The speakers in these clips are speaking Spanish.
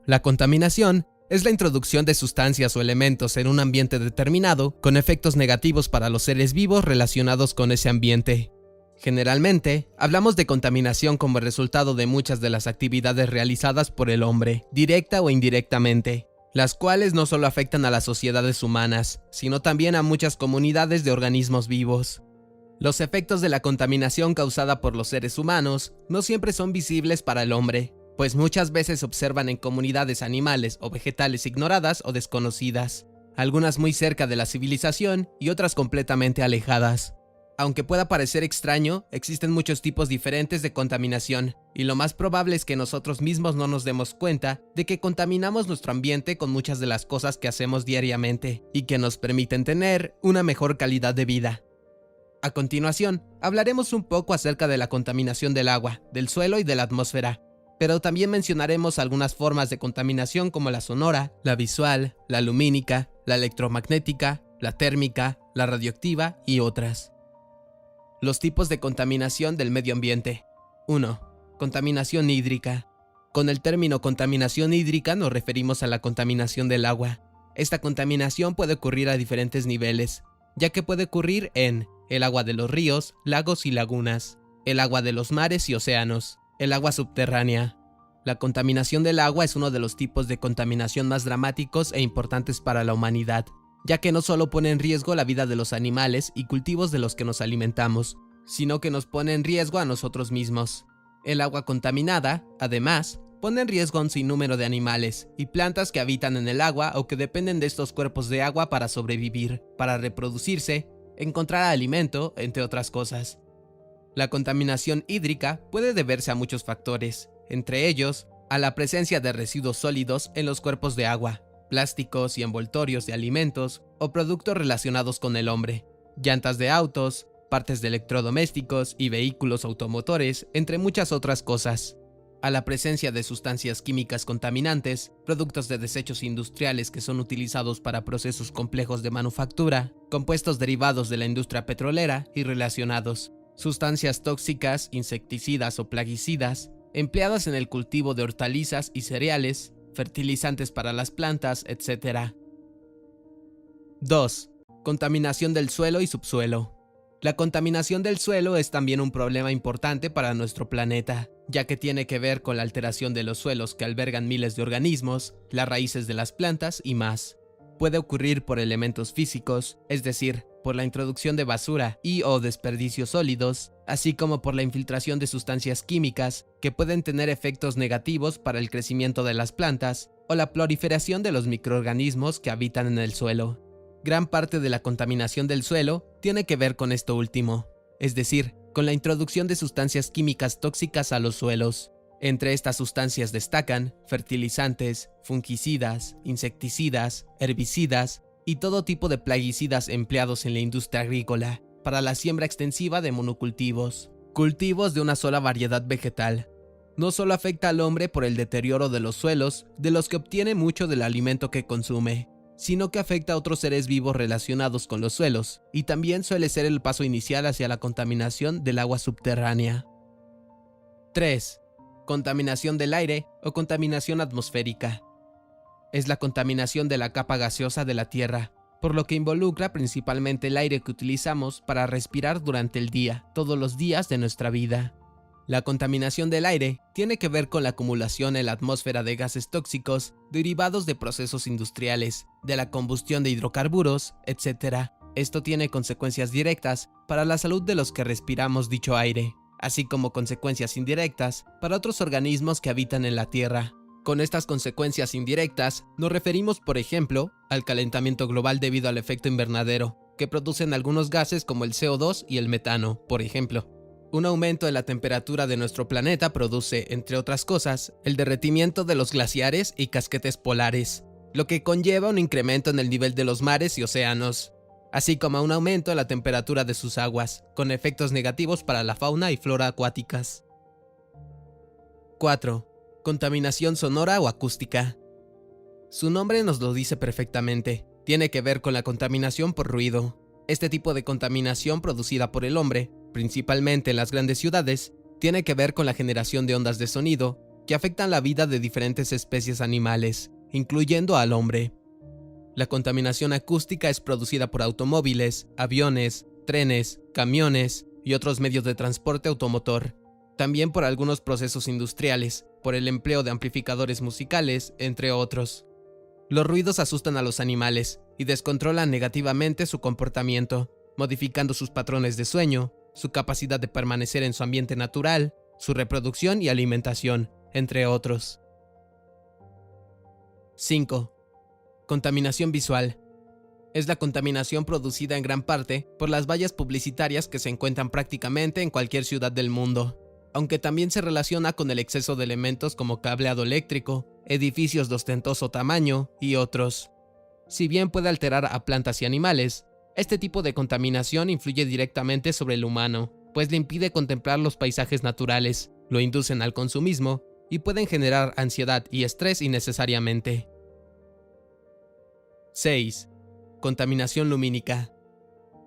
La contaminación es la introducción de sustancias o elementos en un ambiente determinado con efectos negativos para los seres vivos relacionados con ese ambiente. Generalmente, hablamos de contaminación como resultado de muchas de las actividades realizadas por el hombre, directa o indirectamente, las cuales no solo afectan a las sociedades humanas, sino también a muchas comunidades de organismos vivos. Los efectos de la contaminación causada por los seres humanos no siempre son visibles para el hombre, pues muchas veces se observan en comunidades animales o vegetales ignoradas o desconocidas, algunas muy cerca de la civilización y otras completamente alejadas. Aunque pueda parecer extraño, existen muchos tipos diferentes de contaminación, y lo más probable es que nosotros mismos no nos demos cuenta de que contaminamos nuestro ambiente con muchas de las cosas que hacemos diariamente, y que nos permiten tener una mejor calidad de vida. A continuación, hablaremos un poco acerca de la contaminación del agua, del suelo y de la atmósfera, pero también mencionaremos algunas formas de contaminación como la sonora, la visual, la lumínica, la electromagnética, la térmica, la radioactiva y otras. Los tipos de contaminación del medio ambiente. 1. Contaminación hídrica. Con el término contaminación hídrica nos referimos a la contaminación del agua. Esta contaminación puede ocurrir a diferentes niveles, ya que puede ocurrir en el agua de los ríos, lagos y lagunas, el agua de los mares y océanos, el agua subterránea. La contaminación del agua es uno de los tipos de contaminación más dramáticos e importantes para la humanidad, ya que no solo pone en riesgo la vida de los animales y cultivos de los que nos alimentamos, sino que nos pone en riesgo a nosotros mismos. El agua contaminada, además, pone en riesgo a un sinnúmero de animales y plantas que habitan en el agua o que dependen de estos cuerpos de agua para sobrevivir, para reproducirse, encontrar alimento, entre otras cosas. La contaminación hídrica puede deberse a muchos factores, entre ellos, a la presencia de residuos sólidos en los cuerpos de agua, plásticos y envoltorios de alimentos o productos relacionados con el hombre, llantas de autos, partes de electrodomésticos y vehículos automotores, entre muchas otras cosas. A la presencia de sustancias químicas contaminantes, productos de desechos industriales que son utilizados para procesos complejos de manufactura, compuestos derivados de la industria petrolera y relacionados, sustancias tóxicas, insecticidas o plaguicidas, empleadas en el cultivo de hortalizas y cereales, fertilizantes para las plantas, etc. 2. Contaminación del suelo y subsuelo. La contaminación del suelo es también un problema importante para nuestro planeta, ya que tiene que ver con la alteración de los suelos que albergan miles de organismos, las raíces de las plantas y más. Puede ocurrir por elementos físicos, es decir, por la introducción de basura y o desperdicios sólidos, así como por la infiltración de sustancias químicas que pueden tener efectos negativos para el crecimiento de las plantas o la proliferación de los microorganismos que habitan en el suelo. Gran parte de la contaminación del suelo tiene que ver con esto último, es decir, con la introducción de sustancias químicas tóxicas a los suelos. Entre estas sustancias destacan fertilizantes, fungicidas, insecticidas, herbicidas y todo tipo de plaguicidas empleados en la industria agrícola para la siembra extensiva de monocultivos, cultivos de una sola variedad vegetal. No solo afecta al hombre por el deterioro de los suelos, de los que obtiene mucho del alimento que consume, sino que afecta a otros seres vivos relacionados con los suelos, y también suele ser el paso inicial hacia la contaminación del agua subterránea. 3. Contaminación del aire o contaminación atmosférica. Es la contaminación de la capa gaseosa de la Tierra, por lo que involucra principalmente el aire que utilizamos para respirar durante el día, todos los días de nuestra vida. La contaminación del aire tiene que ver con la acumulación en la atmósfera de gases tóxicos derivados de procesos industriales, de la combustión de hidrocarburos, etc. Esto tiene consecuencias directas para la salud de los que respiramos dicho aire, así como consecuencias indirectas para otros organismos que habitan en la Tierra. Con estas consecuencias indirectas nos referimos, por ejemplo, al calentamiento global debido al efecto invernadero, que producen algunos gases como el CO2 y el metano, por ejemplo. Un aumento de la temperatura de nuestro planeta produce, entre otras cosas, el derretimiento de los glaciares y casquetes polares, lo que conlleva un incremento en el nivel de los mares y océanos, así como un aumento en la temperatura de sus aguas, con efectos negativos para la fauna y flora acuáticas. 4. Contaminación sonora o acústica. Su nombre nos lo dice perfectamente, tiene que ver con la contaminación por ruido. Este tipo de contaminación producida por el hombre, principalmente en las grandes ciudades, tiene que ver con la generación de ondas de sonido que afectan la vida de diferentes especies animales, incluyendo al hombre. La contaminación acústica es producida por automóviles, aviones, trenes, camiones y otros medios de transporte automotor. También por algunos procesos industriales, por el empleo de amplificadores musicales, entre otros. Los ruidos asustan a los animales y descontrolan negativamente su comportamiento, modificando sus patrones de sueño, su capacidad de permanecer en su ambiente natural, su reproducción y alimentación, entre otros. 5. Contaminación visual. Es la contaminación producida en gran parte por las vallas publicitarias que se encuentran prácticamente en cualquier ciudad del mundo, aunque también se relaciona con el exceso de elementos como cableado eléctrico, edificios de ostentoso tamaño y otros. Si bien puede alterar a plantas y animales, este tipo de contaminación influye directamente sobre el humano, pues le impide contemplar los paisajes naturales, lo inducen al consumismo y pueden generar ansiedad y estrés innecesariamente. 6. Contaminación lumínica.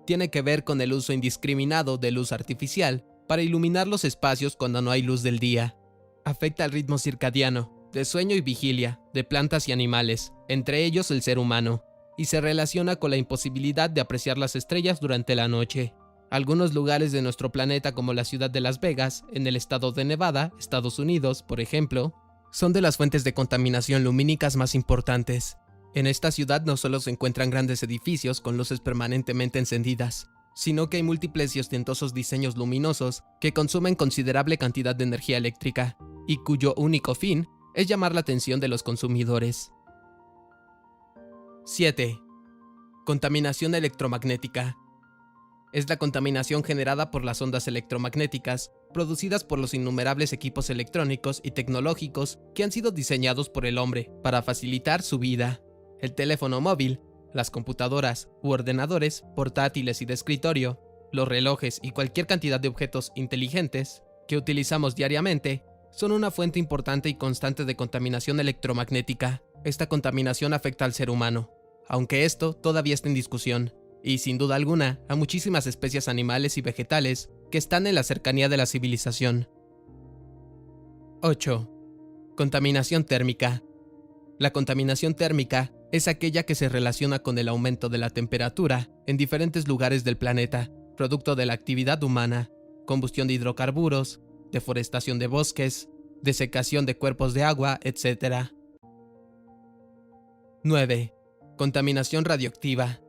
Tiene que ver con el uso indiscriminado de luz artificial para iluminar los espacios cuando no hay luz del día. Afecta al ritmo circadiano, de sueño y vigilia, de plantas y animales, entre ellos el ser humano, y se relaciona con la imposibilidad de apreciar las estrellas durante la noche. Algunos lugares de nuestro planeta, como la ciudad de Las Vegas, en el estado de Nevada, Estados Unidos, por ejemplo, son de las fuentes de contaminación lumínicas más importantes. En esta ciudad no solo se encuentran grandes edificios con luces permanentemente encendidas, sino que hay múltiples y ostentosos diseños luminosos que consumen considerable cantidad de energía eléctrica y cuyo único fin es llamar la atención de los consumidores. 7. Contaminación electromagnética. Es la contaminación generada por las ondas electromagnéticas producidas por los innumerables equipos electrónicos y tecnológicos que han sido diseñados por el hombre para facilitar su vida. El teléfono móvil, las computadoras u ordenadores portátiles y de escritorio, los relojes y cualquier cantidad de objetos inteligentes que utilizamos diariamente son una fuente importante y constante de contaminación electromagnética. Esta contaminación afecta al ser humano, aunque esto todavía está en discusión, y sin duda alguna a muchísimas especies animales y vegetales que están en la cercanía de la civilización. 8. Contaminación térmica. La contaminación térmica es aquella que se relaciona con el aumento de la temperatura en diferentes lugares del planeta, producto de la actividad humana, combustión de hidrocarburos, deforestación de bosques, desecación de cuerpos de agua, etc. 9. Contaminación radioactiva.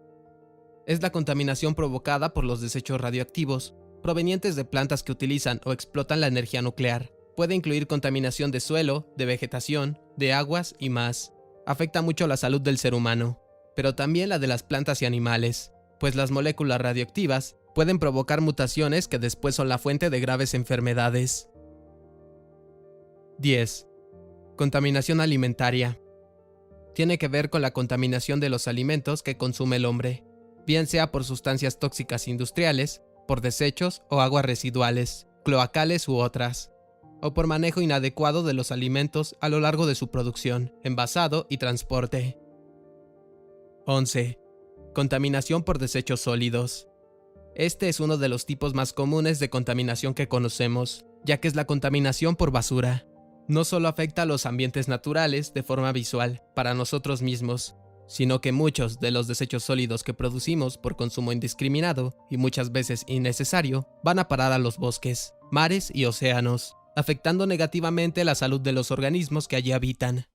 Es la contaminación provocada por los desechos radioactivos provenientes de plantas que utilizan o explotan la energía nuclear. Puede incluir contaminación de suelo, de vegetación, de aguas y más. Afecta mucho la salud del ser humano, pero también la de las plantas y animales, pues las moléculas radioactivas pueden provocar mutaciones que después son la fuente de graves enfermedades. 10. Contaminación alimentaria. Tiene que ver con la contaminación de los alimentos que consume el hombre, bien sea por sustancias tóxicas industriales, por desechos o aguas residuales, cloacales u otras, o por manejo inadecuado de los alimentos a lo largo de su producción, envasado y transporte. 11. Contaminación por desechos sólidos. Este es uno de los tipos más comunes de contaminación que conocemos, ya que es la contaminación por basura. No solo afecta a los ambientes naturales de forma visual, para nosotros mismos, sino que muchos de los desechos sólidos que producimos por consumo indiscriminado y muchas veces innecesario van a parar a los bosques, mares y océanos, afectando negativamente la salud de los organismos que allí habitan.